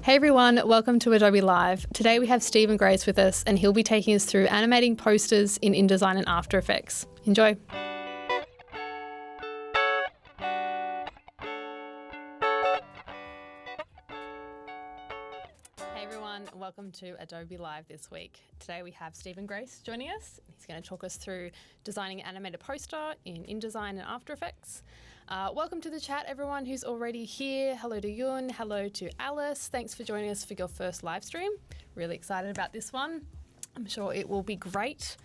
Hey everyone, welcome to Adobe Live. Today we have Stephen Grace with us and he'll be taking us through animating posters in InDesign and After Effects. Enjoy. Hey everyone, welcome to Adobe Live this week. Today we have Stephen Grace joining us. He's going to talk us through designing an animated poster in InDesign and After Effects. Welcome to the chat, everyone who's already here. Hello to Yun, hello to Alice. Thanks for joining us for your first live stream. Really excited about this one. I'm sure it will be great.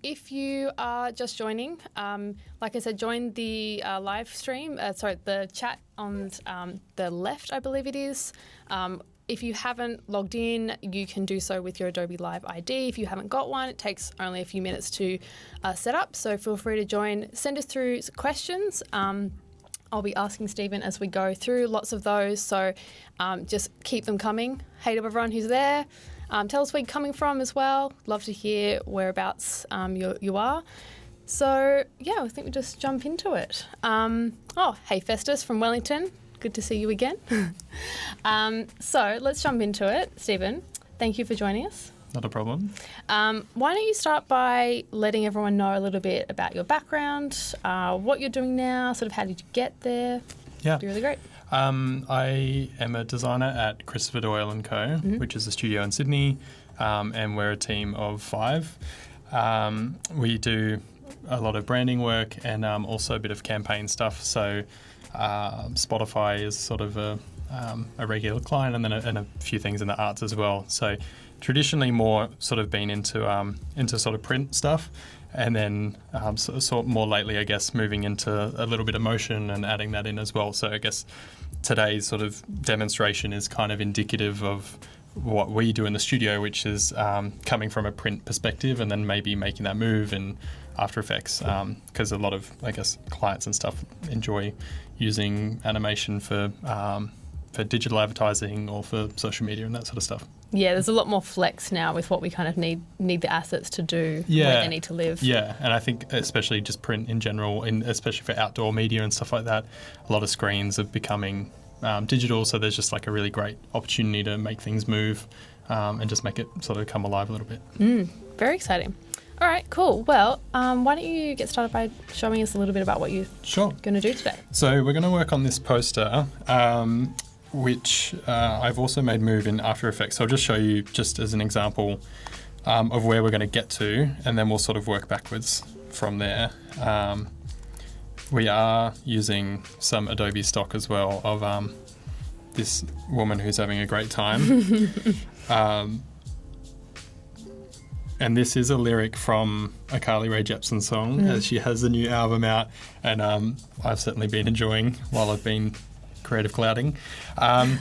If you are just joining, like I said, join the live stream, the chat on the left, I believe it is. If you haven't logged in, you can do so with your Adobe Live ID. If you haven't got one, it takes only a few minutes to set up, so feel free to join. Send us through questions. I'll be asking Stephen as we go through lots of those, so just keep them coming. Hey to everyone who's there. Tell us where you're coming from as well. Love to hear whereabouts you are. So, yeah, I think we'll just jump into it. Hey Festus from Wellington. Good to see you again. So let's jump into it. Stephen, thank you for joining us. Not a problem. Why don't you start by letting everyone know a little bit about your background, what you're doing now, sort of how did you get there? Yeah. That'd be really great. I am a designer at Chris Doyle and Co, which is a studio in Sydney, and we're a team of 5. We do a lot of branding work and also a bit of campaign stuff. So Spotify is sort of a regular client, and then a few things in the arts as well. So traditionally more sort of been into sort of print stuff, and then sort of more lately, I guess, moving into a little bit of motion and adding that in as well. So I guess today's sort of demonstration is kind of indicative of what we do in the studio, which is coming from a print perspective and then maybe making that move in After Effects, because a lot of, I guess, clients and stuff enjoy using animation for digital advertising or for social media and that sort of stuff. Yeah, there's a lot more flex now with what we kind of need the assets to do where they need to live. Yeah, and I think especially just print in general, especially for outdoor media and stuff like that, a lot of screens are becoming digital, so there's just like a really great opportunity to make things move and just make it sort of come alive a little bit. Very exciting. All right, cool. Well, why don't you get started by showing us a little bit about what you're going to do today? So we're going to work on this poster, which I've also made move in After Effects. So I'll just show you just as an example of where we're going to get to, and then we'll sort of work backwards from there. We are using some Adobe stock as well of this woman who's having a great time. And this is a lyric from a Carly Rae Jepsen song, as she has a new album out, and I've certainly been enjoying while I've been creative clouding. Just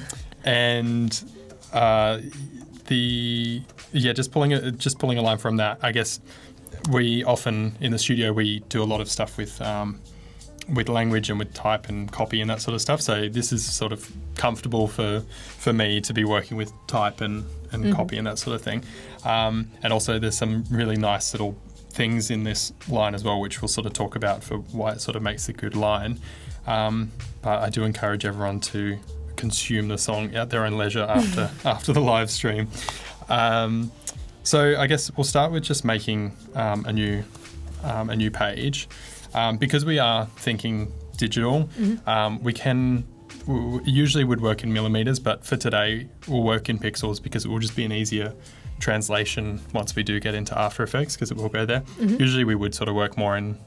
pulling a line from that. I guess we often in the studio we do a lot of stuff with language and with type and copy and that sort of stuff. So this is sort of comfortable for me to be working with type and copy and that sort of thing. And also there's some really nice little things in this line as well, which we'll sort of talk about for why it sort of makes a good line. But I do encourage everyone to consume the song at their own leisure after the live stream. So I guess we'll start with just making a new page. Because we are thinking digital, we usually would work in millimeters, but for today we'll work in pixels because it will just be an easier translation once we do get into After Effects, because it will go there. Usually we would sort of work more in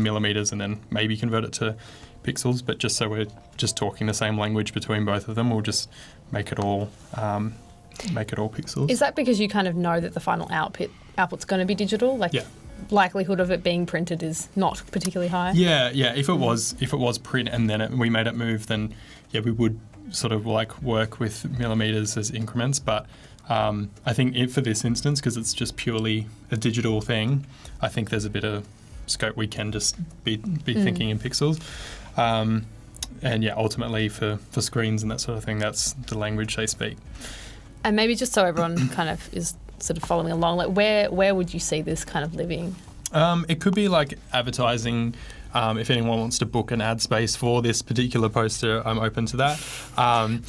millimeters and then maybe convert it to pixels, but just so we're just talking the same language between both of them, we'll just make it all pixels. Is that because you kind of know that the final output's going to be digital? Likelihood of it being printed is not particularly high. Yeah. If it was print and then we made it move, then we would sort of work with millimeters as increments. But I think for this instance, because it's just purely a digital thing, I think there's a bit of scope. We can just be thinking in pixels. And ultimately for screens and that sort of thing, that's the language they speak. And maybe just so everyone kind of is sort of following along, where would you see this kind of living? It could be like advertising. If anyone wants to book an ad space for this particular poster, I'm open to that.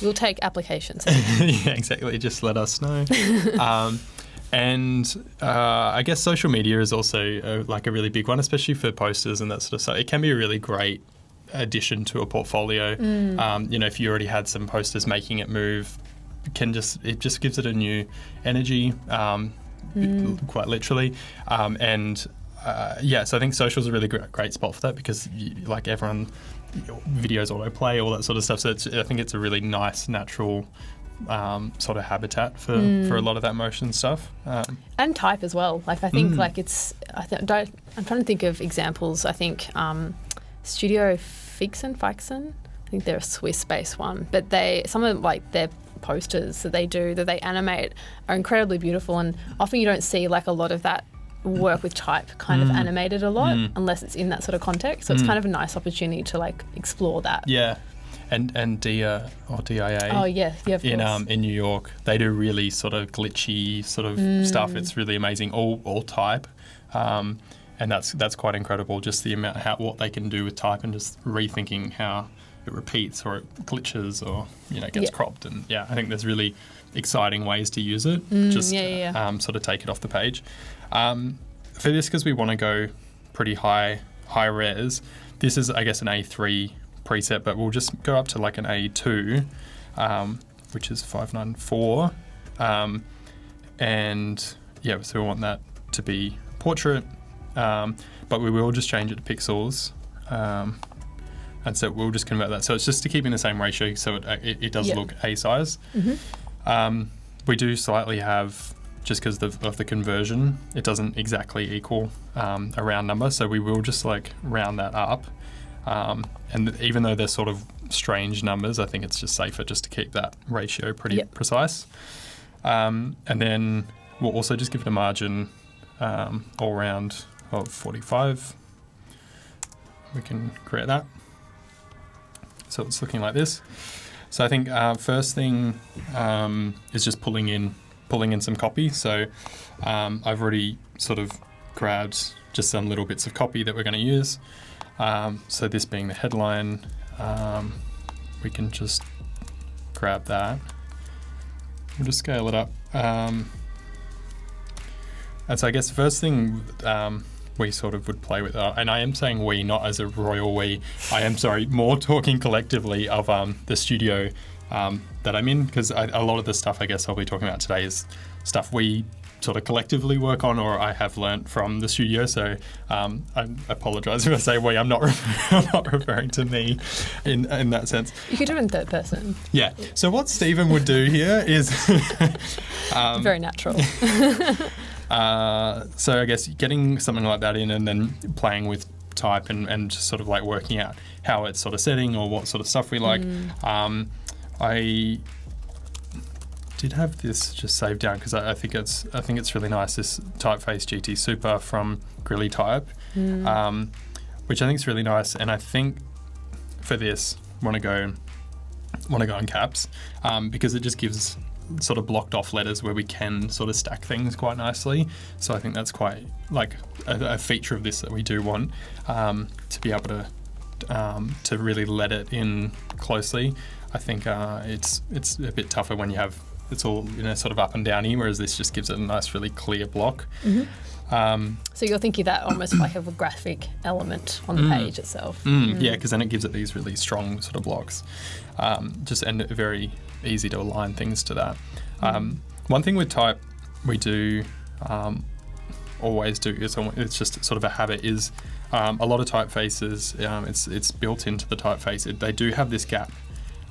We'll take applications. Yeah, exactly. Just let us know. And I guess social media is also like a really big one, especially for posters and that sort of stuff. It can be a really great addition to a portfolio. You know, if you already had some posters, making it move it just gives it a new energy, quite literally. So I think social is a really great spot for that because like everyone, videos autoplay, all that sort of stuff. So I think it's a really nice, natural sort of habitat for a lot of that motion stuff. And type as well. Like I think like I'm trying to think of examples. I think Studio Fixen, I think they're a Swiss-based one, but some of like their posters that they animate are incredibly beautiful, and often you don't see like a lot of that work with type kind of animated a lot unless it's in that sort of context. So it's kind of a nice opportunity to like explore that. Yeah. And DIA or DIA. Oh yeah, of course. In New York, they do really sort of glitchy sort of stuff. It's really amazing, all type, and that's quite incredible. Just the amount what they can do with type, and just rethinking how it repeats or it glitches or gets cropped. And I think there's really exciting ways to use it. Sort of take it off the page. For this, because we want to go pretty high res. This is, I guess, an A3 preset, but we'll just go up to like an A2, which is 594, so we want that to be portrait, but we will just change it to pixels, and so we'll just convert that. So it's just to keep in the same ratio, so it does look A size. We do slightly have, just because of the conversion, it doesn't exactly equal a round number, so we will just like round that up. And even though they're sort of strange numbers, I think it's just safer just to keep that ratio pretty precise. And then we'll also just give it a margin all round of 45. We can create that. So it's looking like this. So I think first thing is just pulling in some copy. So I've already sort of grabbed just some little bits of copy that we're going to use. So this being the headline, we can just grab that. We'll just scale it up. And so I guess the first thing we sort of would play with, and I am saying we, not as a royal we, more talking collectively of the studio that I'm in, because a lot of the stuff I guess I'll be talking about today is stuff we sort of collectively work on, or I have learnt from the studio. So I apologise if I say we. I'm not referring to me in that sense. You could do it in third person. Yeah. So what Stephen would do here is very natural. So I guess getting something like that in, and then playing with type and just sort of like working out how it's sort of setting or what sort of stuff we like. I did have this just saved down because I think it's really nice, this typeface GT Super from Grilly Type, which I think is really nice. And I think for this want to go in caps because it just gives sort of blocked off letters where we can sort of stack things quite nicely. So I think that's quite like a feature of this that we do want, to be able to really let it in closely. I think it's a bit tougher when you have it's all sort of up and downy, whereas this just gives it a nice, really clear block. So you're thinking that almost like a graphic element on the page itself. Yeah, because then it gives it these really strong sort of blocks, and very easy to align things to that. One thing with type we do always do is it's just sort of a habit is a lot of typefaces, it's built into the typeface. They do have this gap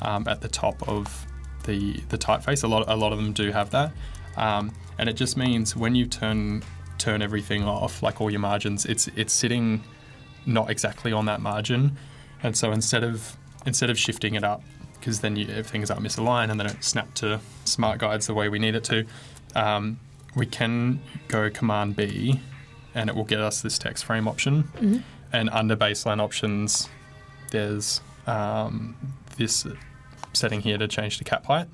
at the top of the typeface. A lot of them do have that, and it just means when you turn everything off, like all your margins, it's sitting not exactly on that margin, and so instead of shifting it up, because then things aren't misaligned and they don't snap to smart guides the way we need it to, we can go Command B, and it will get us this text frame option. And under baseline options, there's this setting here to change to cap height,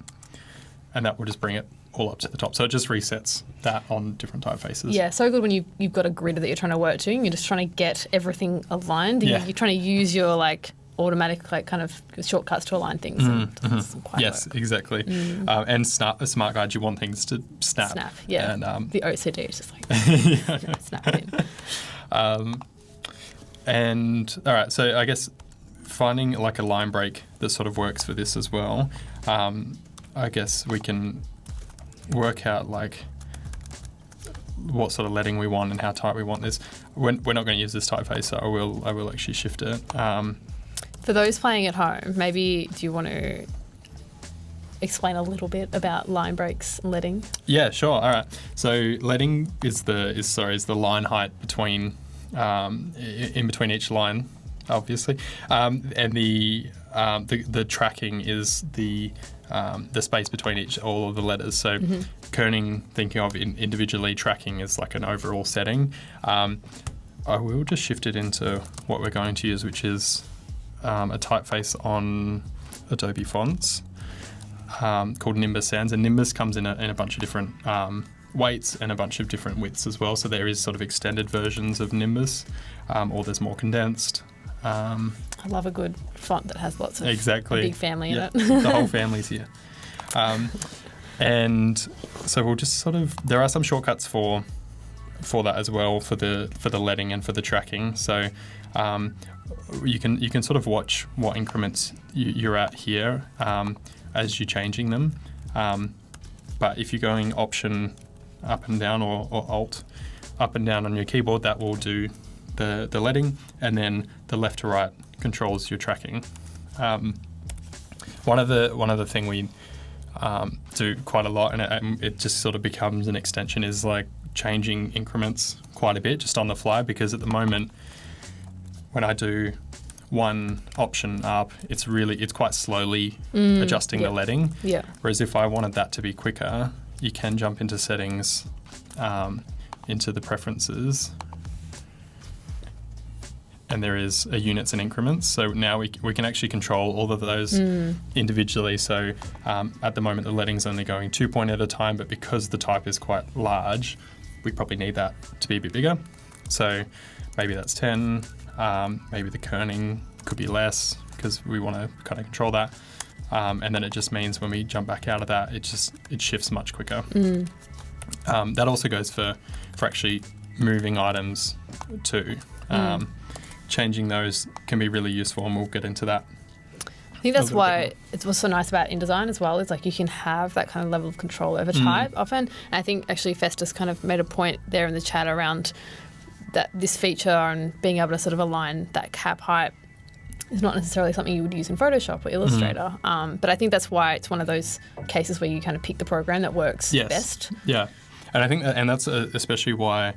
and that will just bring it all up to the top. So it just resets that on different typefaces. Yeah, so good when you've got a grid that you're trying to work to and you're just trying to get everything aligned. Yeah. You're trying to use your like automatic like kind of shortcuts to align things. And it doesn't quite Yes, work. exactly. And smart guides, you want things to snap. Snap, yeah. And, the OCD is just like snap it in. And all right, so I guess finding like a line break that sort of works for this as well. I guess we can work out like what sort of leading we want and how tight we want this. We're not going to use this typeface, so I will actually shift it. For those playing at home, maybe do you want to explain a little bit about line breaks and leading? Yeah, sure. All right. So leading is the line height between in between each line, obviously, and the tracking is the space between all of the letters. So kerning, thinking of individually, tracking is like an overall setting. I will just shift it into what we're going to use, which is a typeface on Adobe fonts called Nimbus Sans. And Nimbus comes in a bunch of different weights and a bunch of different widths as well. So there is sort of extended versions of Nimbus, or there's more condensed. I love a good font that has lots of exactly. a big family in it. The whole family's here. And so we'll just sort of, there are some shortcuts for that as well, for the leading and for the tracking. So you can sort of watch what increments you're at here as you're changing them. But if you're going Option up and down or Alt up and down on your keyboard, that will do the leading, and then the left to right controls your tracking. One of the thing we do quite a lot, and it just sort of becomes an extension, is like changing increments quite a bit just on the fly, because at the moment when I do one option up, it's quite slowly adjusting the leading. Yeah. Whereas if I wanted that to be quicker, you can jump into settings, into the preferences, and there is a units and increments. So now we can actually control all of those individually. So at the moment the leading's only going 2 point at a time, but because the type is quite large, we probably need that to be a bit bigger. So maybe that's 10. Maybe the kerning could be less because we want to kind of control that. And then it just means when we jump back out of that, it shifts much quicker. That also goes for actually moving items too. Changing those can be really useful, and we'll get into that. I think that's why it's what's so nice about InDesign as well. It's like you can have that kind of level of control over type often. And I think actually Festus kind of made a point there in the chat around that this feature and being able to sort of align that cap height is not necessarily something you would use in Photoshop or Illustrator. But I think that's why it's one of those cases where you kind of pick the program that works best. Yeah. And I think and that's especially why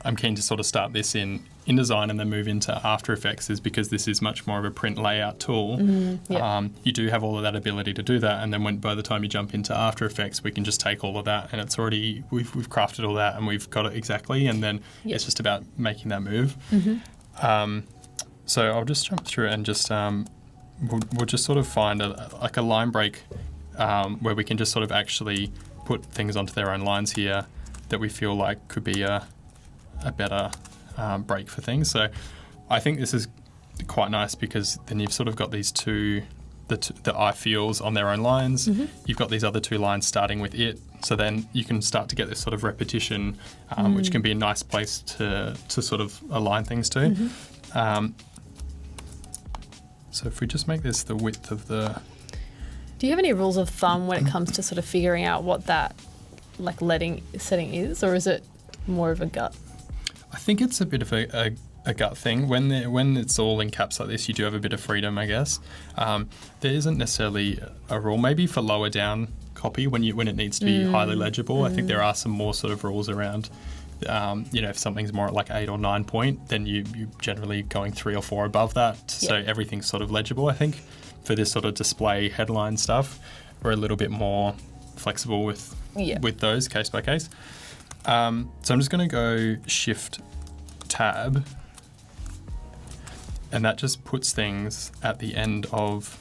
I'm keen to sort of start this in InDesign and then move into After Effects, is because this is much more of a print layout tool. You do have all of that ability to do that, and then by the time you jump into After Effects, we can just take all of that, and it's already we've crafted all that and we've got it exactly, and then it's just about making that move. So I'll just jump through and just we'll just sort of find a line break where we can just sort of actually put things onto their own lines here that we feel like could be a better break for things. So I think this is quite nice because then you've sort of got these the I feels on their own lines. You've got these other two lines starting with it. So then you can start to get this sort of repetition, which can be a nice place to sort of align things to. So if we just make this the width of the... Do you have any rules of thumb when it comes to sort of figuring out what that like leading setting is, or is it more of a gut? I think it's a bit of a gut thing. When it's all in caps like this, you do have a bit of freedom, I guess. There isn't necessarily a rule. Maybe for lower down copy, when it needs to be highly legible, I think there are some more sort of rules around. If something's more at like 8 or 9 point, then you're generally going 3 or 4 above that. So everything's sort of legible. I think for this sort of display headline stuff, we're a little bit more flexible with those case by case. So I'm just going to go Shift Tab, and that just puts things at the end of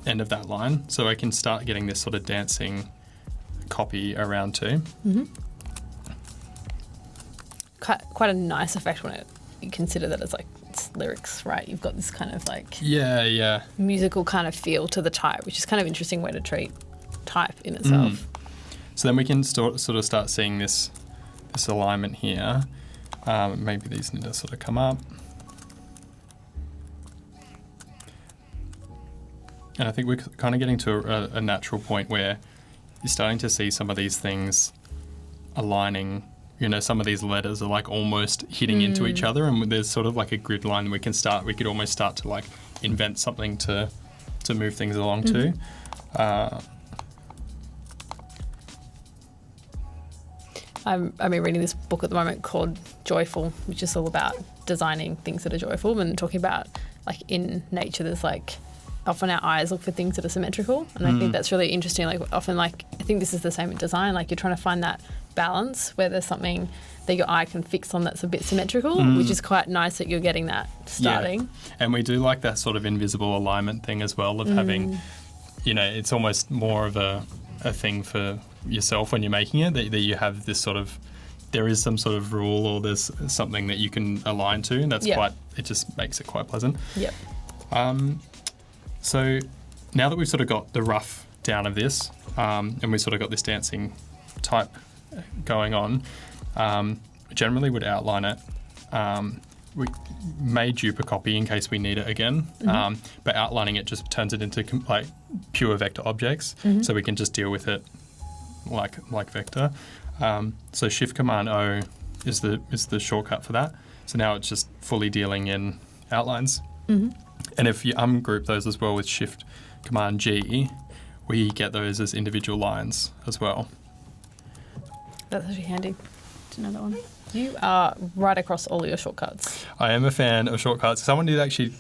that line. So I can start getting this sort of dancing copy around too. Quite a nice effect when you consider that it's lyrics, right? You've got this kind of musical kind of feel to the type, which is kind of an interesting way to treat type in itself. So then we can sort of start seeing this alignment here. Maybe these need to sort of come up. And I think we're kind of getting to a natural point where you're starting to see some of these things aligning. Some of these letters are like almost hitting into each other, and there's sort of like a grid line we could almost start to like invent something to move things along to. I'm reading this book at the moment called Joyful, which is all about designing things that are joyful and talking about like in nature there's like often our eyes look for things that are symmetrical, and I think that's really interesting. Like often, I think this is the same in design, like you're trying to find that balance where there's something that your eye can fix on that's a bit symmetrical, which is quite nice that you're getting that starting. Yeah. And we do like that sort of invisible alignment thing as well of having, it's almost more of a thing for yourself when you're making it, that you have this sort of, there is some sort of rule or there's something that you can align to, and that's it just makes it quite pleasant. Yep. So now that we've sort of got the rough down of this, and we've sort of got this dancing type going on, generally would outline it. We may dupe a copy in case we need it again, but outlining it just turns it into like pure vector objects, so we can just deal with it like vector. So Shift Command O is the shortcut for that. So now it's just fully dealing in outlines. And if you ungroup those as well with Shift Command G, we get those as individual lines as well. That's actually handy to know that one. You are right across all your shortcuts. I am a fan of shortcuts. Someone did actually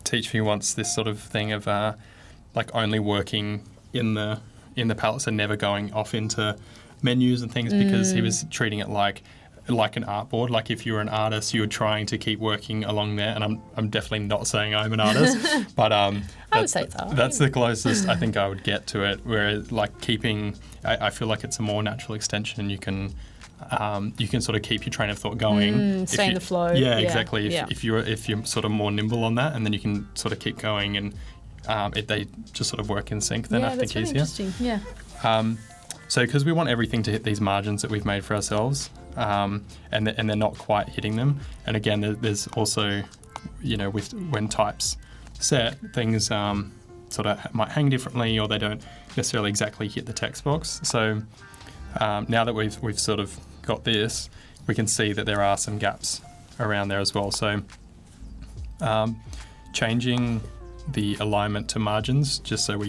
teach me once this sort of thing of like only working in the palettes and never going off into menus and things, because he was treating it like an artboard. Like if you were an artist, you were trying to keep working along there. And I'm definitely not saying I'm an artist, but I would say it's art. That's the closest I think I would get to it. Where like keeping, I feel like it's a more natural extension, and you can sort of keep your train of thought going. Stay in the flow. Yeah, exactly. If you're sort of more nimble on that, and then you can sort of keep going, and they just sort of work in sync, then I think that's really easier. Interesting. Yeah. So because we want everything to hit these margins that we've made for ourselves, and they're not quite hitting them. And again, there's also, when types set, things sort of might hang differently, or they don't necessarily exactly hit the text box. So now that we've sort of got this, we can see that there are some gaps around there as well. So changing the alignment to margins, just so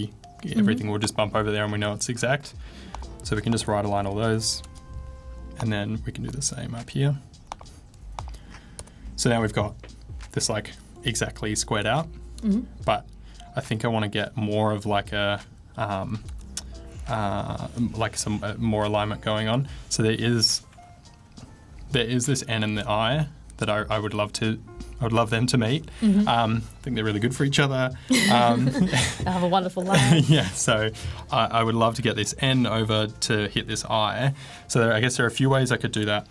everything will just bump over there and we know it's exact. So we can just right align all those, and then we can do the same up here. So now we've got this like exactly squared out, but I think I want to get more of like a some more alignment going on. So there is this N and the I that I would love them to meet. I think they're really good for each other. They have a wonderful life. Yeah, so I would love to get this N over to hit this I. So I guess there are a few ways I could do that.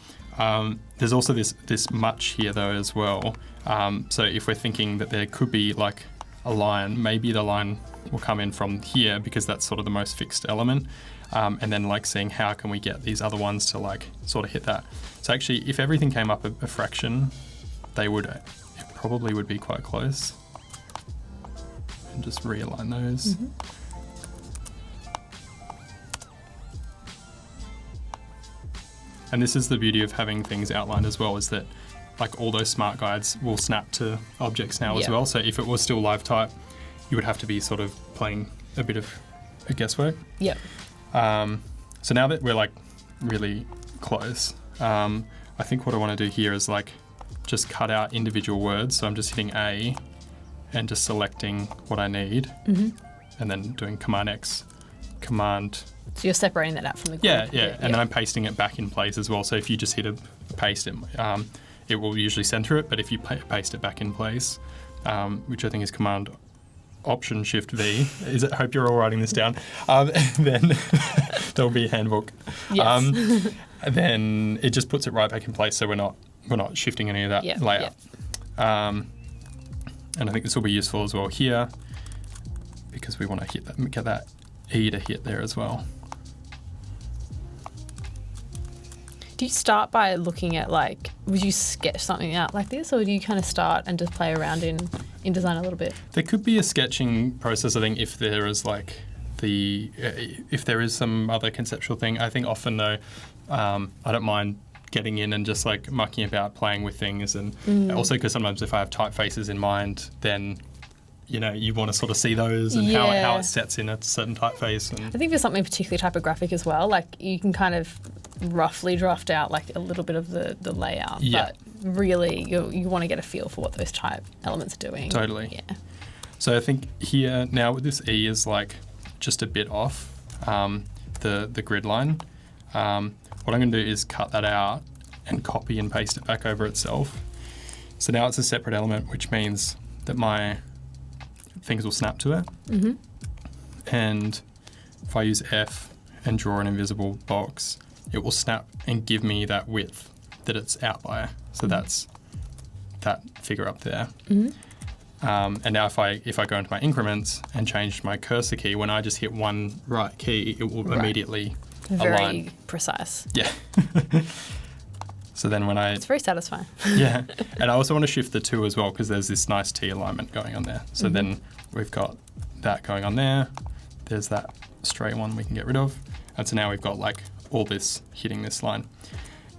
There's also this much here though as well. So if we're thinking that there could be like a line, maybe the line will come in from here because that's sort of the most fixed element. And then like seeing how can we get these other ones to like sort of hit that. So actually if everything came up a fraction, it probably would be quite close. And just realign those. And this is the beauty of having things outlined as well, is that like all those smart guides will snap to objects now as well. So if it was still live type, you would have to be sort of playing a bit of a guesswork. Yep. So now that we're like really close, I think what I want to do here is like just cut out individual words. So I'm just hitting A and just selecting what I need, and then doing Command X, Command. So you're separating that out from the group. Yeah. And then I'm pasting it back in place as well. So if you just hit a paste, it will usually center it. But if you paste it back in place, which I think is Command Option Shift V. I hope you're all writing this down. Then there'll be a handbook. Yes. Then it just puts it right back in place, so we're not shifting any of that layout. And I think this will be useful as well here, because we want to get that E to hit there as well. Do you start by looking at, like, would you sketch something out like this, or do you kind of start and just play around in InDesign a little bit? There could be a sketching process, I think, if there is like if there is some other conceptual thing. I think often though, I don't mind getting in and just like mucking about, playing with things, and also because sometimes if I have typefaces in mind, then you want to sort of see those and how it sets in a certain typeface. And I think there's something particularly typographic as well. Like, you can kind of roughly draft out like a little bit of the layout, but really you want to get a feel for what those type elements are doing. Totally. Yeah. So I think here now with this E is like just a bit off the grid line. What I'm going to do is cut that out and copy and paste it back over itself. So now it's a separate element, which means that my things will snap to it. Mm-hmm. And if I use F and draw an invisible box, it will snap and give me that width that it's out by. So that's that figure up there. Mm-hmm. And now if I go into my increments and change my cursor key, when I just hit one right key, it will immediately very align. Precise. Yeah. So then when it's very satisfying. Yeah. And I also want to shift the 2 as well, because there's this nice T alignment going on there. So then we've got that going on there. There's that straight one we can get rid of. And so now we've got like all this hitting this line.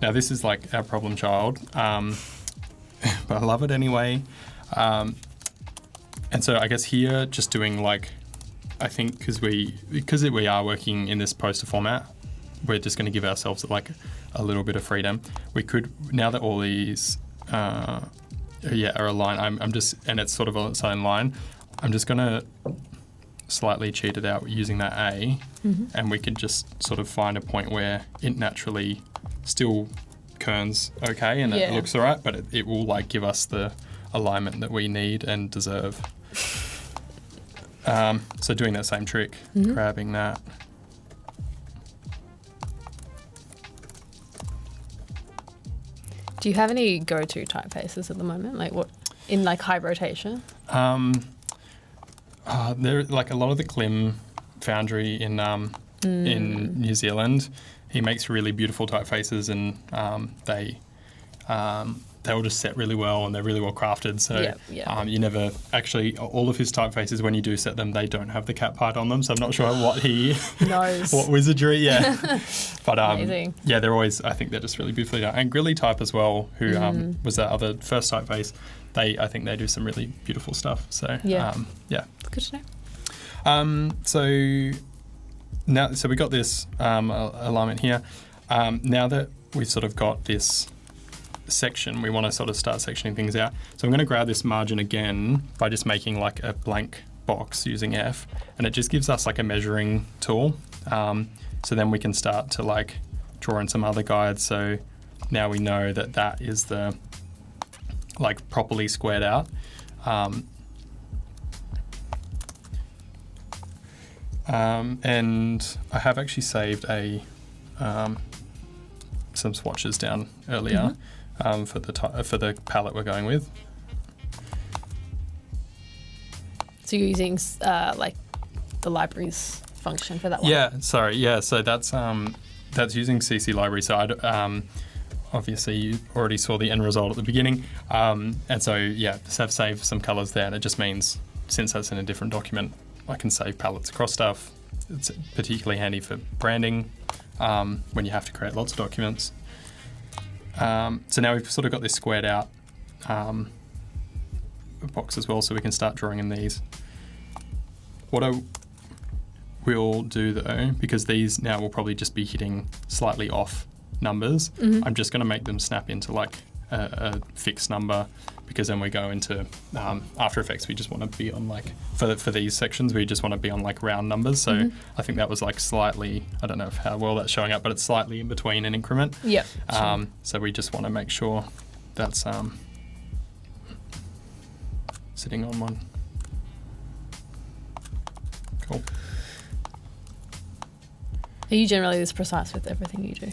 Now this is like our problem child, but I love it anyway. And so I guess here just doing like, I think because we are working in this poster format, we're just going to give ourselves like a little bit of freedom. We could, now that all these are aligned, I'm just, and it's sort of on its own line, I'm just going to slightly cheat it out using that A, and we could just sort of find a point where it naturally still kerns okay and it looks all right, but it will like give us the alignment that we need and deserve. So doing that same trick, grabbing that. Do you have any go-to typefaces at the moment? Like what, in like high rotation? There, like a lot of the Klim foundry in New Zealand, he makes really beautiful typefaces, and they all just set really well and they're really well crafted. So you never actually, all of his typefaces, when you do set them, they don't have the cat part on them. So I'm not sure what he knows. What wizardry, But Amazing. They're always, I think they're just really beautifully done. And Grilly Type as well, who was that other first typeface. I think they do some really beautiful stuff. So Good to know. So we got this alignment here. Now that we've sort of got this section, we want to sort of start sectioning things out. So I'm going to grab this margin again by just making like a blank box using F, and it just gives us like a measuring tool. So then we can start to like draw in some other guides. So now we know that that is the like properly squared out. And I have actually saved some swatches down earlier for the palette we're going with. So you're using like the libraries function for that one? Yeah, sorry. Yeah, so that's using CC Library. So obviously you already saw the end result at the beginning. And so just have saved some colors there, and it just means since that's in a different document, I can save palettes across stuff. It's particularly handy for branding when you have to create lots of documents. So now we've sort of got this squared out box as well, so we can start drawing in these. What I will do though, because these now will probably just be hitting slightly off numbers, I'm just going to make them snap into like a fixed number, because then we go into After Effects, we just want to be on like, for these sections, we just want to be on like round numbers. So I think that was like slightly, I don't know how well that's showing up, but it's slightly in between an increment. Yep. Sure. So we just want to make sure that's sitting on one. Cool. Are you generally this precise with everything you do?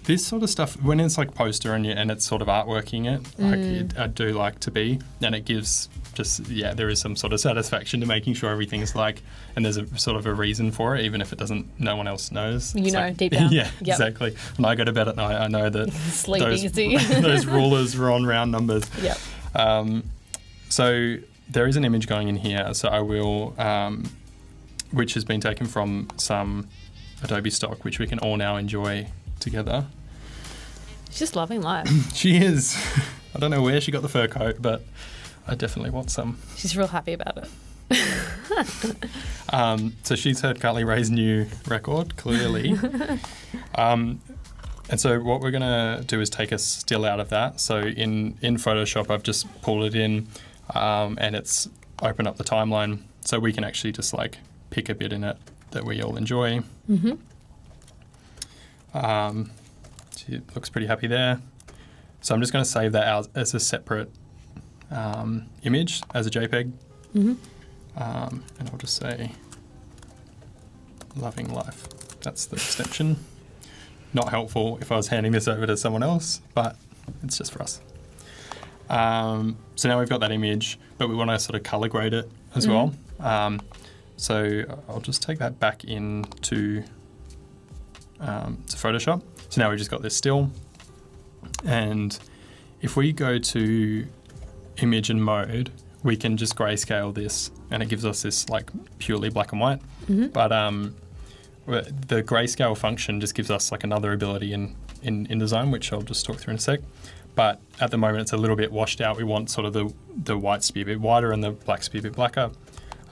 This sort of stuff, when it's like poster and it's sort of artworking it, I do like to be, and it gives there is some sort of satisfaction to making sure everything's like, and there's a sort of a reason for it, even if it doesn't, no one else knows. You know, deep down. Yeah, yep. Exactly. When I go to bed at night, I know that Sleep easy. those rulers were on round numbers. Yep. So there is an image going in here, so I will, which has been taken from some Adobe stock, which we can all now enjoy together. She's just loving life. She is. I don't know where she got the fur coat, but I definitely want some. She's real happy about it. So she's heard Carly Rae's new record, clearly. And so what we're going to do is take a still out of that. So in Photoshop, I've just pulled it in and it's opened up the timeline. So we can actually just like pick a bit in it that we all enjoy. Mm-hmm. She looks pretty happy there. So I'm just going to save that out as a separate image, as a JPEG. Mm-hmm. And I'll just say loving life. That's the extension. Not helpful if I was handing this over to someone else, but it's just for us. So now we've got that image, but we want to sort of color grade it as well. So I'll just take that back into to Photoshop. So now we've just got this still. And if we go to image and mode, we can just grayscale this and it gives us this like purely black and white. Mm-hmm. But the grayscale function just gives us like another ability in InDesign, which I'll just talk through in a sec. But at the moment, it's a little bit washed out. We want sort of the whites to be a bit wider and the blacks to be a bit blacker.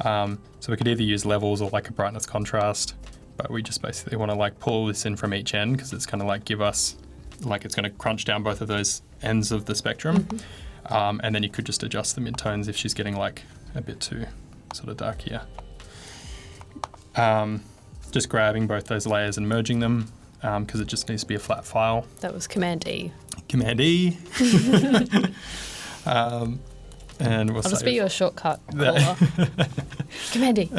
So we could either use levels or like a brightness contrast, but we just basically want to like pull this in from each end because it's going to like give us, like it's going to crunch down both of those ends of the spectrum. Mm-hmm. And then you could just adjust the midtones if she's getting like a bit too sort of dark here. Just grabbing both those layers and merging them because it just needs to be a flat file. That was Command E. Command E. And we'll I'll just be your shortcut. Command E.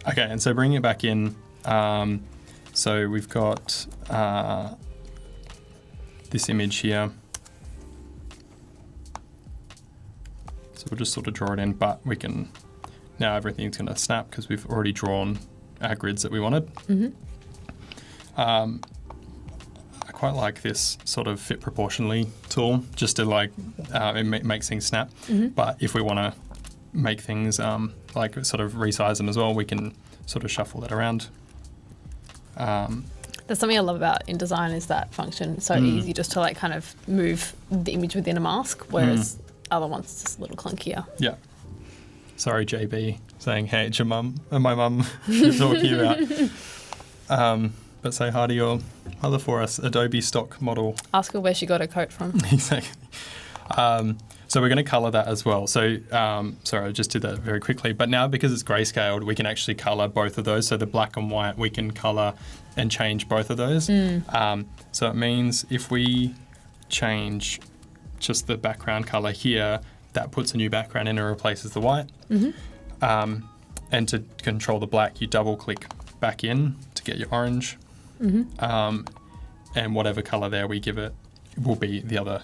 Okay, and so bringing it back in. So we've got this image here. So we'll just sort of draw it in, but we can, now everything's going to snap because we've already drawn our grids that we wanted. Mm-hmm. I quite like this sort of fit proportionally tool just to like, it makes things snap. Mm-hmm. But if we want to make things like sort of resize them as well, we can sort of shuffle that around. That's something I love about InDesign is that function. It's so easy just to like kind of move the image within a mask, whereas other ones just a little clunkier. Yeah. Sorry, JB, saying, hey, it's your mum and my mum you're talking about. But say hi to your mother for us, Adobe stock model. Ask her where she got her coat from. Exactly. So we're going to colour that as well. So, sorry, I just did that very quickly. But now because it's grayscaled, we can actually colour both of those. So the black and white, we can colour and change both of those. So it means if we change just the background colour here, that puts a new background in and replaces the white. Mm-hmm. And to control the black, you double click back in to get your orange. Mm-hmm. And whatever colour there we give it will be the other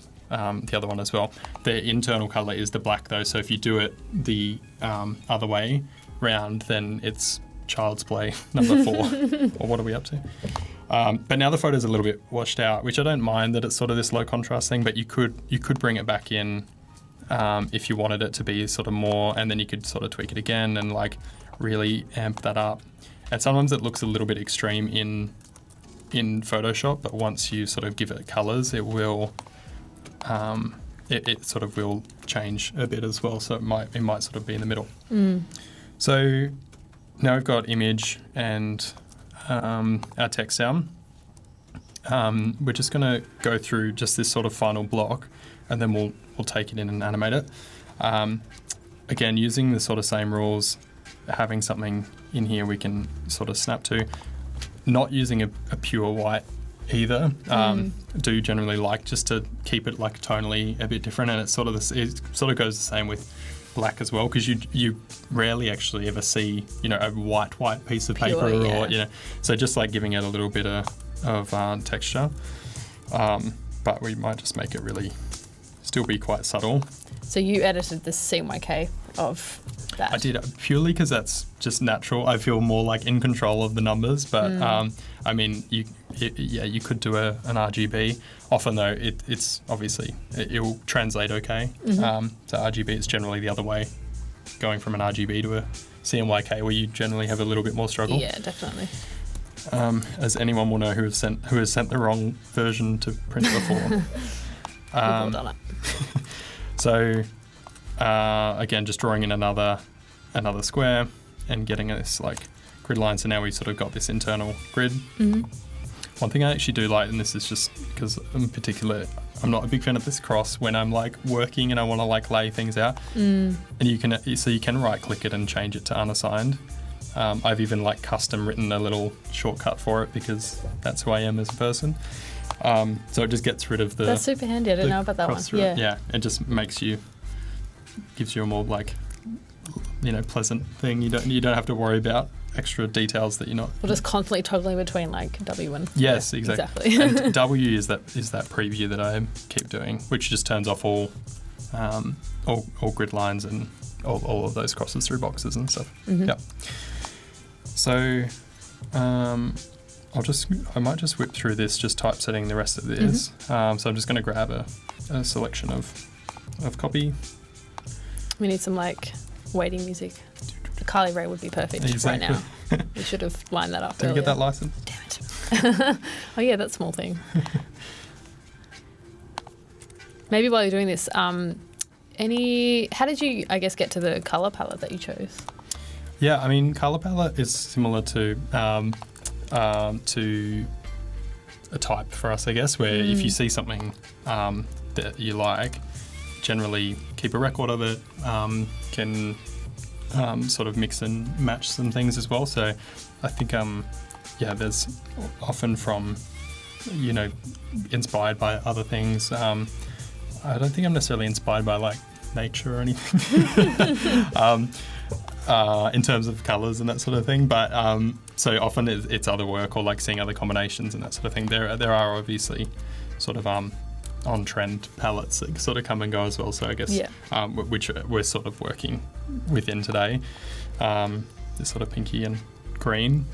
one as well. The internal colour is the black though, so if you do it the other way round, then it's Child's Play number 4. Or what are we up to? But now the photo's a little bit washed out, which I don't mind that it's sort of this low contrast thing, but you could bring it back in if you wanted it to be sort of more, and then you could sort of tweak it again and like really amp that up. And sometimes it looks a little bit extreme in Photoshop, but once you sort of give it colours, it will it sort of will change a bit as well. So it might sort of be in the middle. So now we've got image and our text down. We're just going to go through just this sort of final block, and then we'll take it in and animate it. Again, using the sort of same rules, having something in here we can sort of snap to. Not using a pure white either. Do generally like just to keep it like tonally a bit different, and it sort of goes the same with black as well, because you rarely actually ever see, a white piece of paper, Pure, yeah. or, so just like giving it a little bit of texture. But we might just make it really still be quite subtle. So you edited the CMYK of that? I did, purely because that's just natural. I feel more like in control of the numbers, but I mean, you could do an RGB. Often though, it's obviously, it'll translate okay. So RGB is generally the other way, going from an RGB to a CMYK, where you generally have a little bit more struggle. Yeah, definitely. As anyone will know who has sent the wrong version to print before. We've all done it. So again, just drawing in another square and getting this like grid line. So now we've sort of got this internal grid. One thing I actually do like, and this is just because in particular, I'm not a big fan of this cross when I'm like working and I want to like lay things out. And you can right click it and change it to unassigned. I've even like custom written a little shortcut for it because that's who I am as a person. So it just gets rid of the. That's super handy. I didn't know about that one. Yeah, it just gives you a more like, pleasant thing. You don't have to worry about extra details that you're not. Or just constantly toggling between like W and. Yes, exactly. And W is that preview that I keep doing, which just turns off all grid lines and all of those crosses through boxes and stuff. Yep. So, I might just whip through this, just typesetting the rest of this. So I'm just going to grab a selection of copy. We need some like waiting music. Carly Rae would be perfect right now. We should have lined that up. Did we get that license? Damn it. Oh yeah, that small thing. Maybe while you're doing this, how did you, I guess, get to the colour palette that you chose? Yeah, I mean, colour palette is similar to a type for us, I guess, where if you see something that you like, generally keep a record of it, can sort of mix and match some things as well. So I think, there's often from, inspired by other things. I don't think I'm necessarily inspired by like nature or anything in terms of colours and that sort of thing. But so often it's other work or like seeing other combinations and that sort of thing. There are obviously sort of on-trend palettes that sort of come and go as well. So I guess which we're sort of working within today. This sort of pinky and green.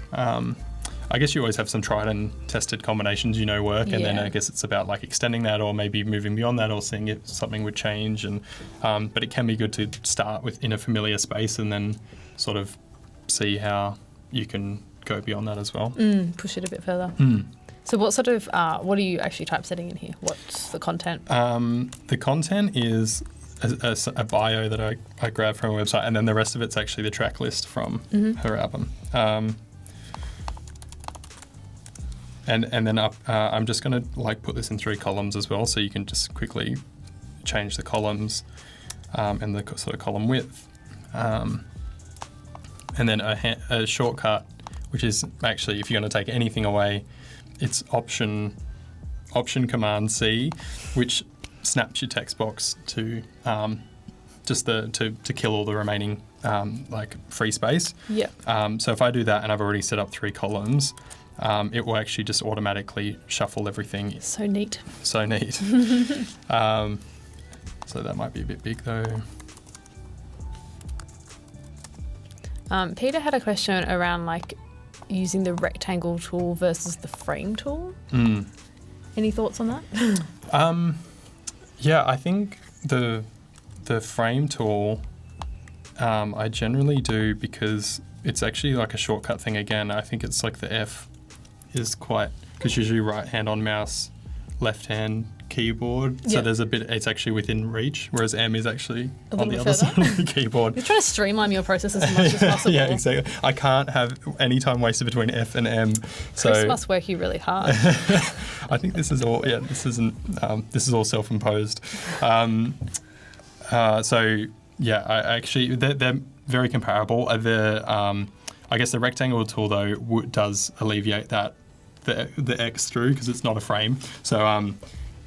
I guess you always have some tried and tested combinations work, and then I guess it's about like extending that or maybe moving beyond that or seeing if something would change. And but it can be good to start in a familiar space and then sort of see how you can go beyond that as well. Push it a bit further. So what sort of, what are you actually typesetting in here? What's the content? The content is a bio that I grabbed from a website, and then the rest of it's actually the track list from her album. And then I'm just going to like put this in 3 columns as well, so you can just quickly change the columns and the sort of column width. And then a shortcut, which is actually, if you're going to take anything away, it's Option Command C, which snaps your text box to just to kill all the remaining like free space. So if I do that and I've already set up 3 columns, it will actually just automatically shuffle everything. So neat. So neat. So that might be a bit big though. Peter had a question around like using the rectangle tool versus the frame tool. Any thoughts on that? Yeah, I think the frame tool I generally do because it's actually like a shortcut thing again. I think it's like the F is quite, because usually right hand on mouse, left hand keyboard. So there's a bit, it's actually within reach, whereas M is actually on the other side of the keyboard. You're trying to streamline your process as much as possible. Yeah, exactly. I can't have any time wasted between F and M. Chris must work you really hard. I think this is all, this is all self-imposed. So yeah, I actually, they're very comparable. I guess the rectangle tool though does alleviate that, the X through, because it's not a frame. So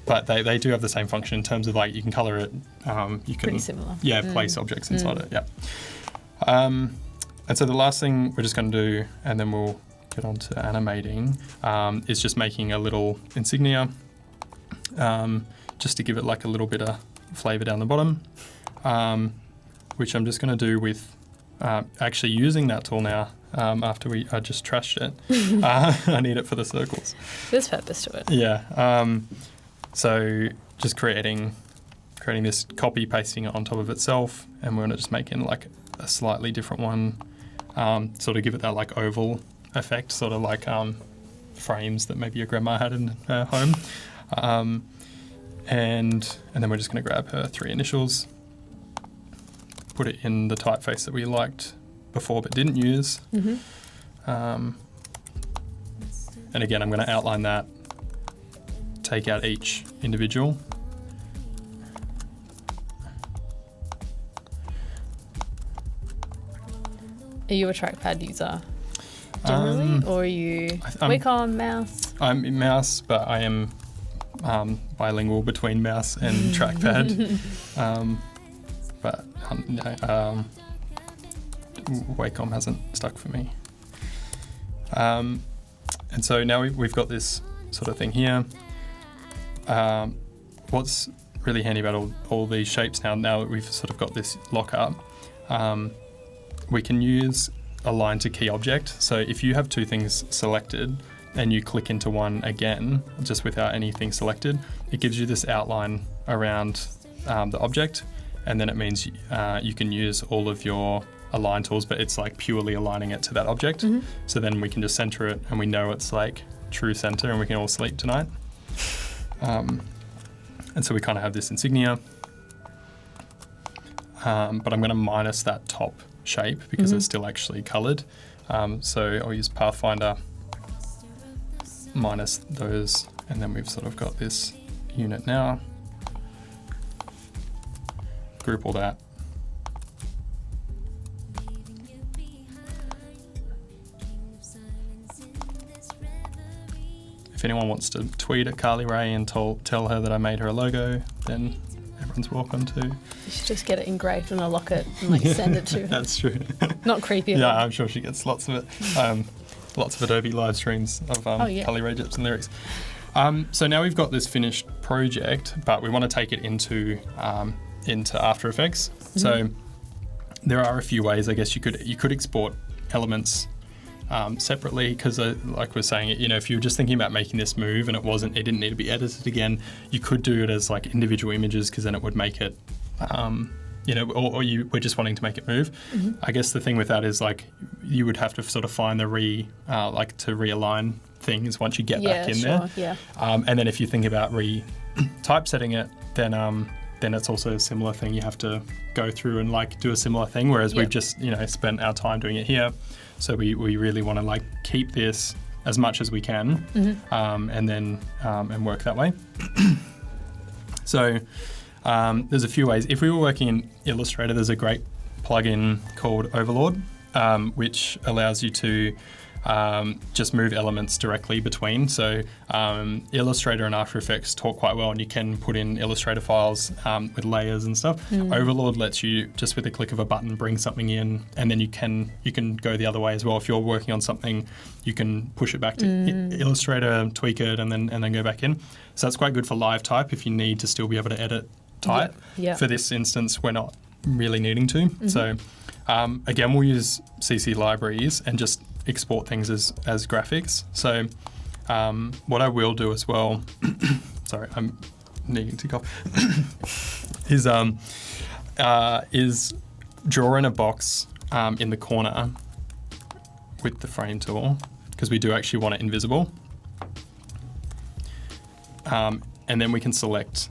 but they do have the same function in terms of like you can color it. You can Pretty similar. Yeah, place objects inside it. Yeah. And so the last thing we're just going to do, and then we'll get on to animating, is just making a little insignia, just to give it like a little bit of flavour down the bottom, which I'm just going to do with actually using that tool now. After I just trashed it, I need it for the circles. There's purpose to it. Yeah. So just creating this copy, pasting it on top of itself, and we're going to just make it like a slightly different one, sort of give it that like oval effect, sort of like frames that maybe your grandma had in her home. And then we're just going to grab her 3 initials, put it in the typeface that we liked before but didn't use. And again, I'm going to outline that, take out each individual. Are you a trackpad user generally, or are you Wacom, mouse? I'm mouse, but I am bilingual between mouse and trackpad. But Wacom hasn't stuck for me. And so now we've got this sort of thing here. What's really handy about all these shapes now that we've sort of got this lock up, we can use align to key object. So if you have 2 things selected and you click into one again, just without anything selected, it gives you this outline around the object, and then it means you can use all of your align tools, but it's like purely aligning it to that object. So then we can just center it, and we know it's like true center, and we can all sleep tonight. And so we kind of have this insignia, but I'm going to minus that top shape because it's still actually colored. So I'll use Pathfinder, minus those, and then we've sort of got this unit now. Group all that. If anyone wants to tweet at Carly Rae and tell her that I made her a logo, then everyone's welcome to. You should just get it engraved in a locket and like send it to her. That's true. Not creepy. Yeah, I'm sure she gets lots of it. Lots of Adobe live streams of Carly Rae Jepsen lyrics. So now we've got this finished project, but we want to take it into After Effects. So there are a few ways, I guess, you could export elements separately, because like we're saying, you know, if you were just thinking about making this move and it didn't need to be edited again, you could do it as like individual images, because then it would make it you know, or you were just wanting to make it move. I guess the thing with that is like you would have to sort of find the to realign things once you get back in there. Yeah. And then if you think about typesetting it, then it's also a similar thing. You have to go through and like do a similar thing, whereas we've just, you know, spent our time doing it here. So we really want to like keep this as much as we can, and then and work that way. So there's a few ways. If we were working in Illustrator, there's a great plugin called Overlord, which allows you to just move elements directly between. So Illustrator and After Effects talk quite well, and you can put in Illustrator files with layers and stuff. Overlord lets you, just with a click of a button, bring something in, and then you can go the other way as well. If you're working on something, you can push it back to Illustrator, tweak it, and then go back in. So that's quite good for live type if you need to still be able to edit type. For this instance, we're not really needing to. So again, we'll use CC libraries and just export things as graphics. So what I will do as well, sorry, I'm needing to cough, is draw in a box in the corner with the frame tool, because we do actually want it invisible. And then we can select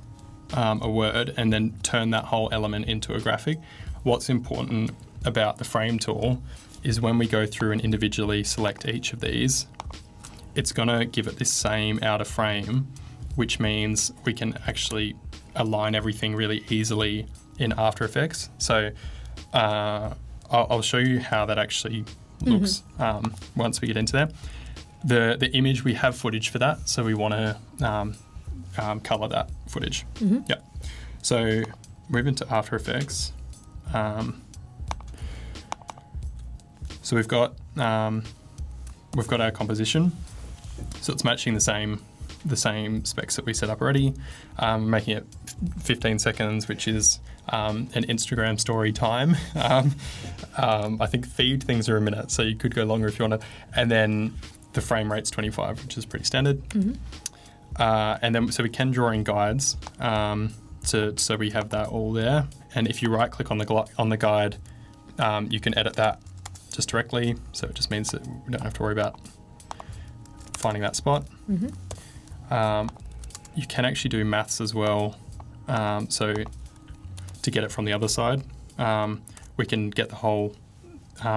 a word and then turn that whole element into a graphic. What's important about the frame tool is when we go through and individually select each of these, it's going to give it this same outer frame, which means we can actually align everything really easily in After Effects. So I'll show you how that actually looks once we get into that. The image, we have footage for that, so we want to color that footage. Mm-hmm. Yeah. So move into After Effects. So we've got our composition. So it's matching the same specs that we set up already, making it 15 seconds, which is an Instagram story time. I think feed things are a minute, so you could go longer if you want to. And then the frame rate's 25, which is pretty standard. Mm-hmm. And then so we can draw in guides, so we have that all there. And if you right click on the guide, you can edit that just directly. So it just means that we don't have to worry about finding that spot. Mm-hmm. You can actually do maths as well. So to get it from the other side, we can get the whole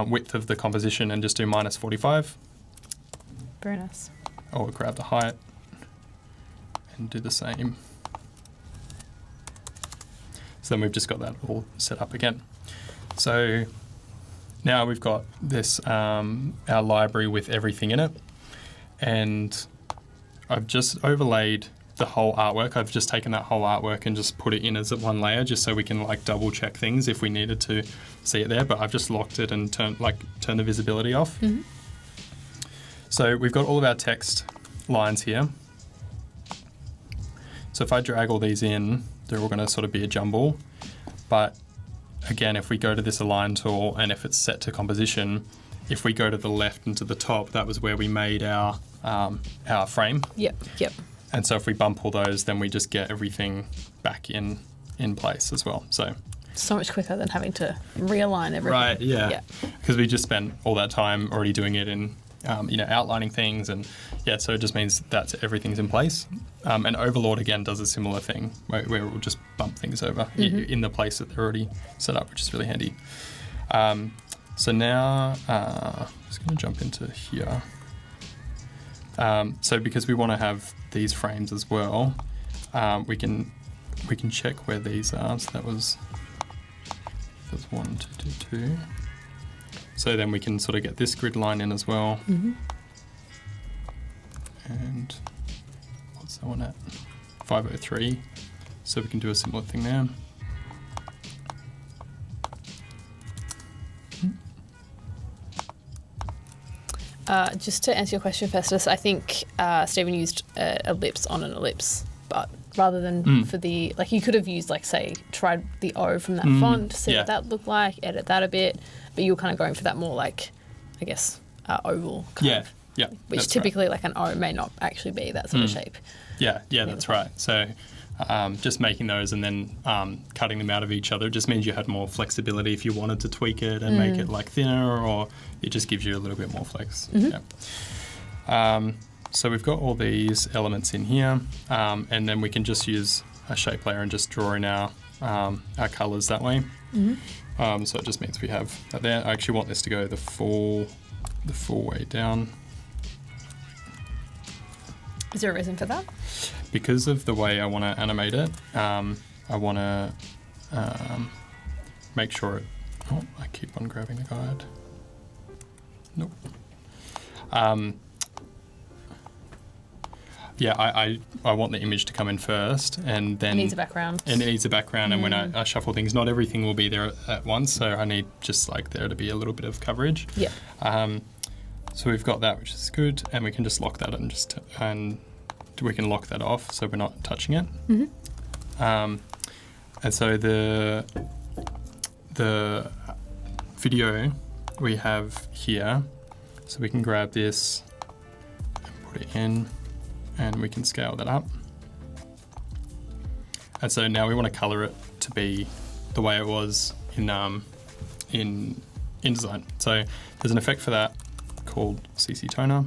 width of the composition and just do minus 45. Very nice. Or grab the height and do the same. So then we've just got that all set up again. So now we've got this, our library with everything in it. And I've just overlaid the whole artwork. I've just taken that whole artwork and just put it in as one layer just so we can like double check things if we needed to see it there. But I've just locked it and turned the visibility off. Mm-hmm. So we've got all of our text lines here. So if I drag all these in, they're all going to sort of be a jumble. But again, if we go to this align tool and if it's set to composition, if we go to the left and to the top, that was where we made our frame. Yep. And so if we bump all those, then we just get everything back in place as well. So much quicker than having to realign everything. Right, yeah. Because we just spent all that time already doing it in, outlining things. And yeah, so it just means that everything's in place. And Overlord, again, does a similar thing where it will just bump things over in the place that they're already set up, which is really handy. So now, I'm just going to jump into here. So because we want to have these frames as well, we can check where these are. So that was 1, 2, 2, 2. So then we can sort of get this grid line in as well. Mm-hmm. And what's that one at? 503. So we can do a similar thing there. Just to answer your question, Festus, I think Stephen used ellipse on an ellipse, but rather than for the, you could have used, tried the O from that font, see what that looked like, edit that a bit, but you were kind of going for that more, oval kind of. Yeah, which typically, an O may not actually be that sort of shape. Yeah, that's right. So just making those and then cutting them out of each other just means you had more flexibility if you wanted to tweak it and make it thinner, or it just gives you a little bit more flex. Mm-hmm. Yeah. So we've got all these elements in here, and then we can just use a shape layer and just draw in our colours that way. Mm-hmm. So it just means we have that there. I actually want this to go the full way down. Is there a reason for that? Because of the way I want to animate it, I want to make sure it... Oh, I keep on grabbing the guide. Nope. I want the image to come in first, and then... It needs a background. And it needs a background, and when I shuffle things, not everything will be there at once, so I need just there to be a little bit of coverage. Yeah. So we've got that, which is good, and we can just lock that and we can lock that off so we're not touching it. Mm-hmm. And so the video we have here, so we can grab this and put it in, and we can scale that up. And so now we want to color it to be the way it was in InDesign. So there's an effect for that called CC Toner.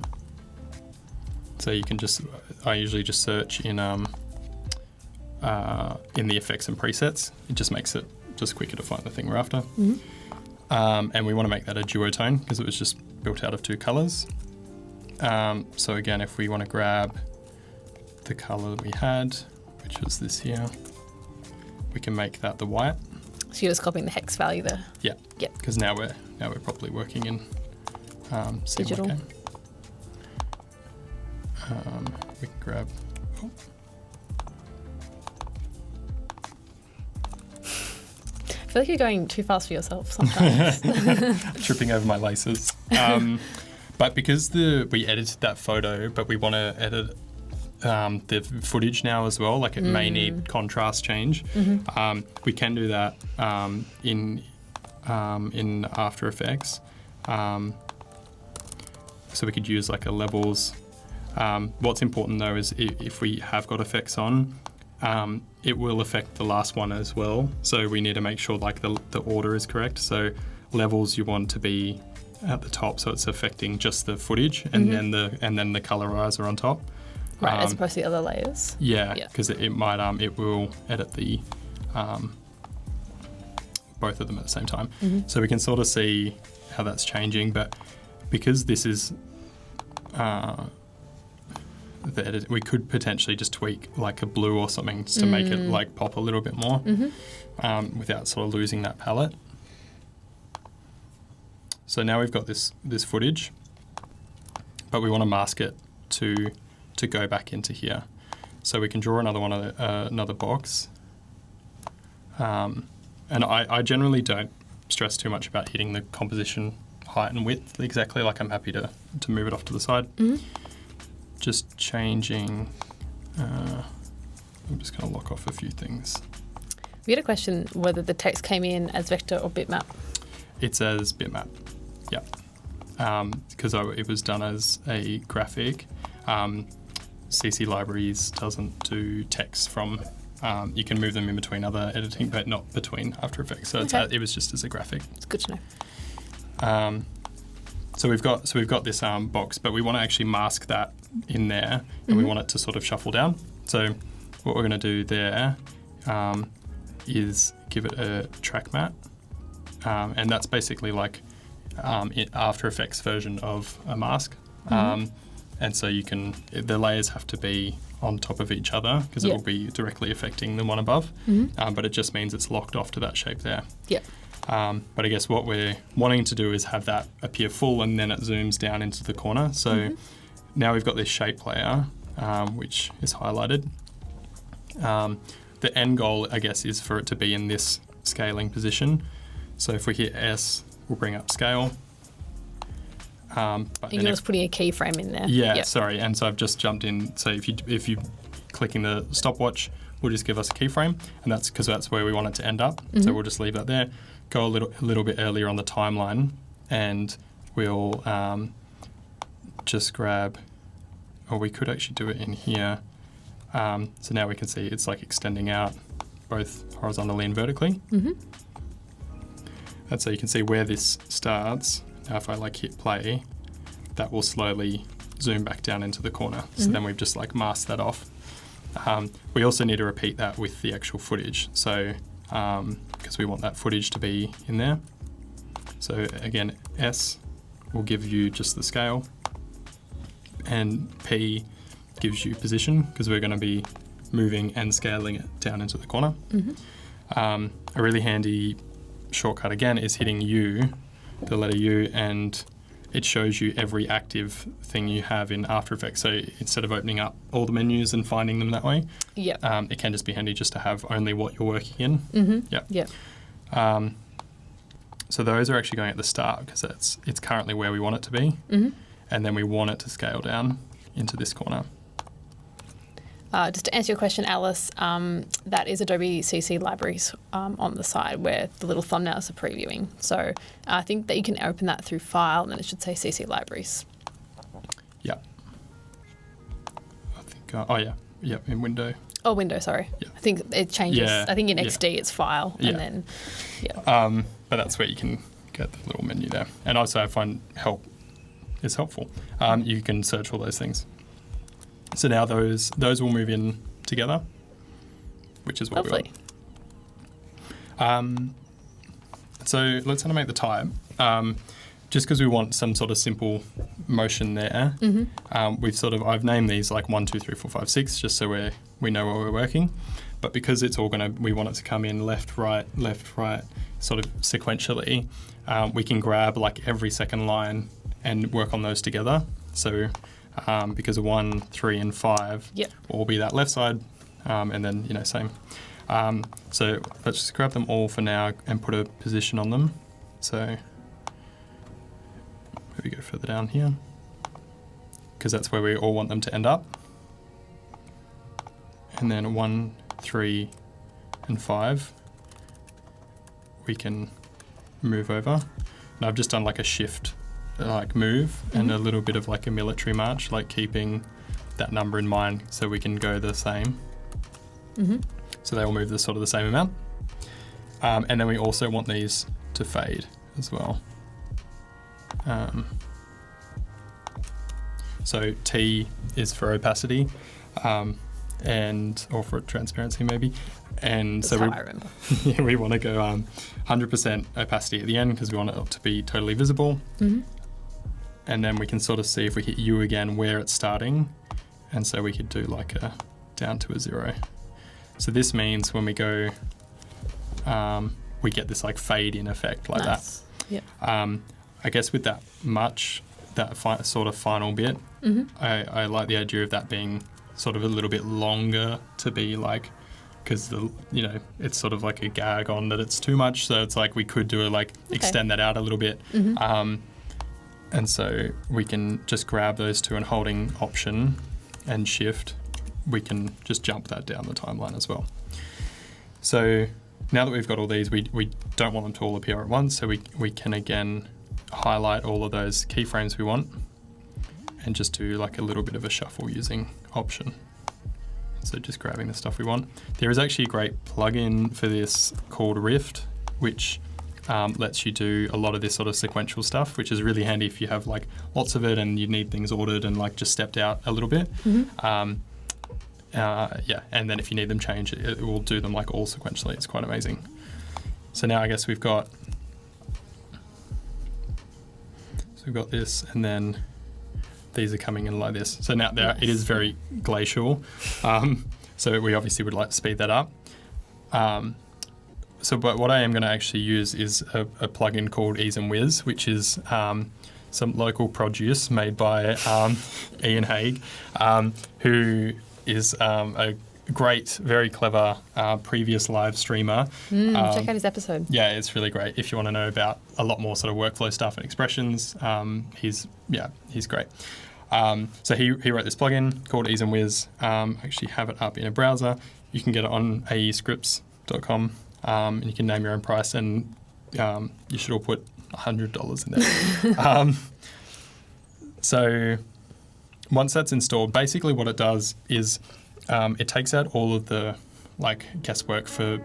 So you can I usually just search in the effects and presets. It just makes it just quicker to find the thing we're after. Mm-hmm. And we want to make that a duotone because it was just built out of two colors. So again, if we want to grab the color that we had, which was this here, we can make that the white. So you're just copying the hex value there. Yeah. Yep. Because now we're properly working in digital. We can grab. Oh. feel like you're going too fast for yourself sometimes. Tripping over my laces. But because we edited that photo, but we want to edit the footage now as well, like it may need contrast change. We can do that in After Effects. So we could use like a levels. What's important though is if we have got effects on, it will affect the last one as well. So we need to make sure like the order is correct. So levels you want to be at the top, so it's affecting just the footage, and then the colorizer on top. Right, as opposed to the other layers. Yeah, because it might it will edit the both of them at the same time. So we can sort of see how that's changing, but because this is the edit, we could potentially just tweak like a blue or something just to make it like pop a little bit more without sort of losing that palette. So now we've got this footage, but we want to mask it to go back into here. So we can draw another one, another box. And I generally don't stress too much about hitting the composition height and width exactly. Like I'm happy to move it off to the side. Just changing. I'm just going to lock off a few things. We had a question whether the text came in as vector or bitmap. It's as bitmap. Yeah, because it was done as a graphic. CC Libraries doesn't do text from. You can move them in between other editing, but not between After Effects. So it was just as a graphic. It's good to know. So we've got this box, but we want to actually mask that in there, and we want it to sort of shuffle down. So what we're going to do there is give it a track matte, and that's basically like After Effects version of a mask. And so the layers have to be on top of each other because it will be directly affecting the one above. But it just means it's locked off to that shape there. Yeah. But I guess what we're wanting to do is have that appear full and then it zooms down into the corner. So now we've got this shape layer, which is highlighted. The end goal, I guess, is for it to be in this scaling position. So if we hit S, we'll bring up scale. But you're just putting a keyframe in there. Yeah, sorry. And so I've just jumped in. So if you clicking the stopwatch, will just give us a keyframe, and that's because that's where we want it to end up. So we'll just leave that there. Go a little bit earlier on the timeline, and we'll just grab. Or we could actually do it in here. So now we can see it's like extending out both horizontally and vertically. And so you can see where this starts. Now if I like hit play, that will slowly zoom back down into the corner. So then we've just like masked that off. We also need to repeat that with the actual footage. So because we want that footage to be in there. So again, S will give you just the scale, and P gives you position because we're going to be moving and scaling it down into the corner. A really handy shortcut again is hitting U, the letter U, and it shows you every active thing you have in After Effects. So instead of opening up all the menus and finding them that way, it can just be handy just to have only what you're working in. So those are actually going at the start because it's currently where we want it to be, and then we want it to scale down into this corner. Just to answer your question, Alice, that is Adobe CC Libraries on the side where the little thumbnails are previewing. So I think that you can open that through File, and then it should say CC Libraries. Yeah. I think, in Window. Oh, Window, sorry. Yeah. I think it changes. Yeah. I think in XD it's File, and then, But that's where you can get the little menu there. And also I find help is helpful. You can search all those things. So now those will move in together, which is what we want. So let's animate the type. Just because we want some sort of simple motion there, I've named these like 1, 2, 3, 4, 5, 6, just so we know where we're working. But because it's all we want it to come in left, right, sort of sequentially, we can grab like every second line and work on those together. So because 1, 3, and 5 will be that left side, and then same. So let's just grab them all for now and put a position on them. So maybe go further down here, because that's where we all want them to end up. And then 1, 3, and 5, we can move over. And I've just done like a shift, like move, and a little bit of like a military march, like keeping that number in mind so we can go the same. So they all move the sort of the same amount. And then we also want these to fade as well. So T is for opacity, or for transparency maybe. And That's so how I remember. we want to go 100% opacity at the end because we want it to be totally visible. And then we can sort of see if we hit U again where it's starting. And so we could do like a down to a 0. So this means when we go, we get this like fade in effect like Nice. Yep. that. I guess with that sort of final bit, I like the idea of that being sort of a little bit longer to be like, because it's sort of like a gag on that it's too much. So it's like we could do it like extend that out a little bit. And so we can just grab those two and holding Option and Shift, we can just jump that down the timeline as well. So now that we've got all these, we don't want them to all appear at once. So we can again highlight all of those keyframes we want and just do like a little bit of a shuffle using Option. So just grabbing the stuff we want. There is actually a great plugin for this called Rift, which lets you do a lot of this sort of sequential stuff, which is really handy if you have like lots of it and you need things ordered and like just stepped out a little bit. And then if you need them changed, it will do them like all sequentially. It's quite amazing. So now I guess we've got this, and then these are coming in like this. So now it is very glacial. So we obviously would like to speed that up. But what I am going to actually use is a plugin called Ease and Whiz, which is some local produce made by Ian Haig, who is a great, very clever previous live streamer. Check out his episode. Yeah, it's really great. If you want to know about a lot more sort of workflow stuff and expressions, he's great. So he wrote this plugin called Ease and Whiz. Actually have it up in a browser. You can get it on aescripts.com. And you can name your own price, and you should all put $100 in there. So once that's installed, basically what it does is it takes out all of the like guesswork for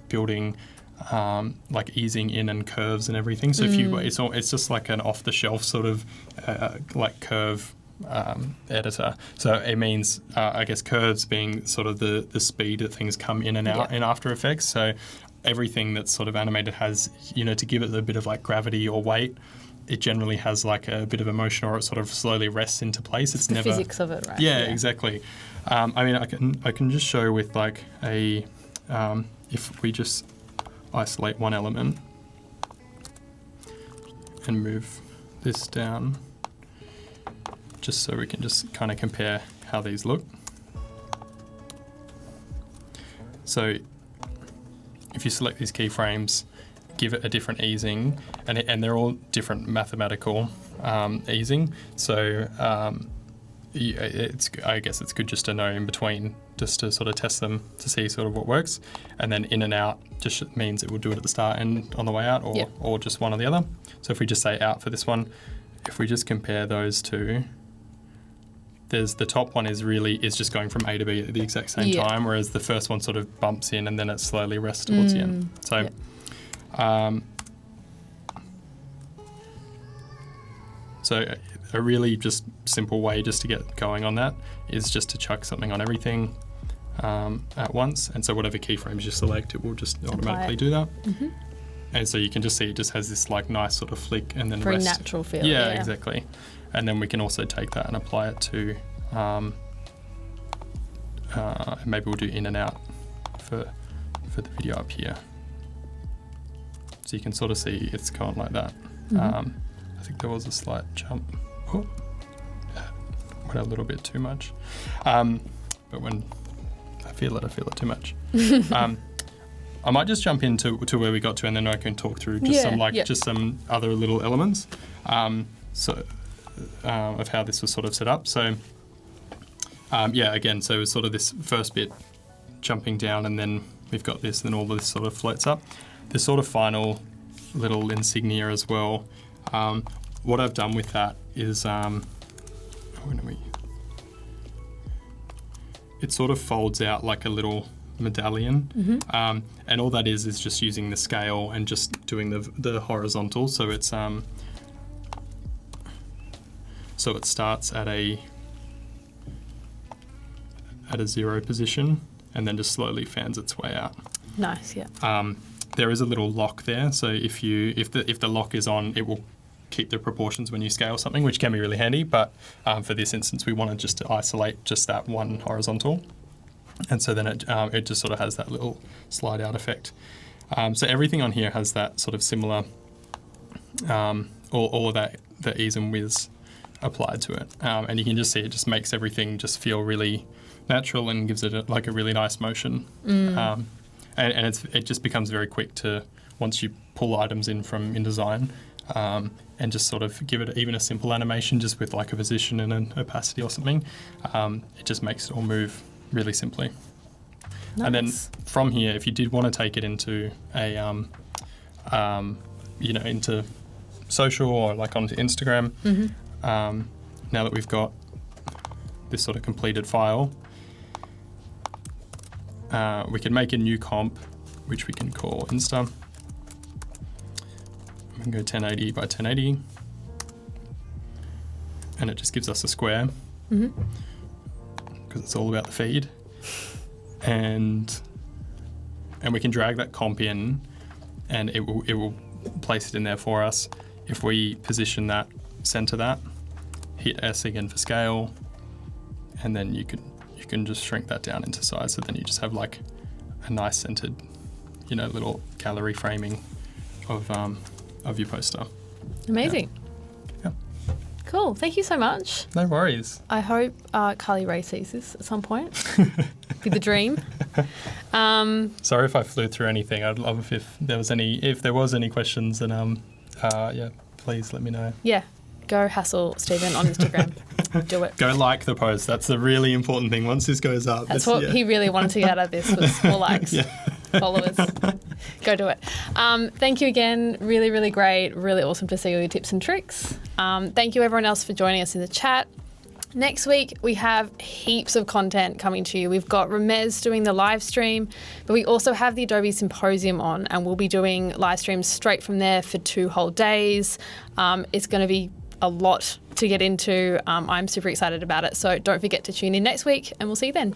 building like easing in and curves and everything. So it's just like an off-the-shelf sort of like curve editor. So it means I guess curves being sort of the speed that things come in and out in After Effects. So everything that's sort of animated has, to give it a bit of like gravity or weight, it generally has like a bit of emotion, or it sort of slowly rests into place. It's the never physics of it, right? Yeah, exactly. I mean, I can just show with like a if we just isolate one element and move this down, just so we can just kind of compare how these look. So if you select these keyframes, give it a different easing, and they're all different mathematical easing. So I guess it's good just to know in between, just to sort of test them to see sort of what works. And then in and out just means it will do it at the start and on the way out, or just one or the other. So if we just say out for this one, if we just compare those two, there's the top one is just going from A to B at the exact same time, whereas the first one sort of bumps in and then it slowly rests towards the end. So so a really just simple way just to get going on that is just to chuck something on everything at once, and so whatever keyframes you select, it will just automatically do that. And so you can just see it just has this like nice sort of flick and then very rest. natural feel. Yeah, exactly. And then we can also take that and apply it to maybe we'll do in and out for the video up here. So you can sort of see it's going like that. I think there was a slight jump. Oh, went a little bit too much. But when I feel it too much. I might just jump into where we got to, and then I can talk through just some other little elements of how this was sort of set up. So again, so it was sort of this first bit jumping down, and then we've got this, and then all of this sort of floats up. This sort of final little insignia as well. What I've done with that is it sort of folds out like a little medallion, and all that is just using the scale and just doing the horizontal. So it's so it starts at a 0 position and then just slowly fans its way out. Nice, yeah. There is a little lock there, so if the lock is on, it will keep the proportions when you scale something, which can be really handy. But for this instance, we wanted just to isolate just that one horizontal, and so then it just sort of has that little slide out effect. So everything on here has that sort of similar, all of that, the ease and whiz applied to it, and you can just see it just makes everything just feel really natural and gives it a really nice motion. And it just becomes very quick to, once you pull items in from InDesign, and just sort of give it even a simple animation just with like a position and an opacity or something, it just makes it all move really simply. Nice. And then from here, if you did want to take it into a, into social or like onto Instagram, now that we've got this sort of completed file, we can make a new comp, which we can call Insta. We can go 1080 by 1080, and it just gives us a square, because it's all about the feed. And we can drag that comp in, and it will place it in there for us. If we position that, center that, hit S again for scale, and then you can just shrink that down into size. So then you just have like a nice centered, little gallery framing of your poster. Amazing. Yeah. Cool. Thank you so much. No worries. I hope Carly Rae sees this at some point. Be the dream. Sorry if I flew through anything. I'd love if there was any questions, and please let me know. Yeah. Go hassle Stephen on Instagram. Do it. Go like the post. That's the really important thing. Once this goes up. That's what he really wanted to get out of this, was more likes, followers. Go do it. Thank you again. Really, really great. Really awesome to see all your tips and tricks. Thank you everyone else for joining us in the chat. Next week, we have heaps of content coming to you. We've got Ramez doing the live stream, but we also have the Adobe Symposium on, and we'll be doing live streams straight from there for 2 whole days. It's going to be a lot to get into. I'm super excited about it. So don't forget to tune in next week, and we'll see you then.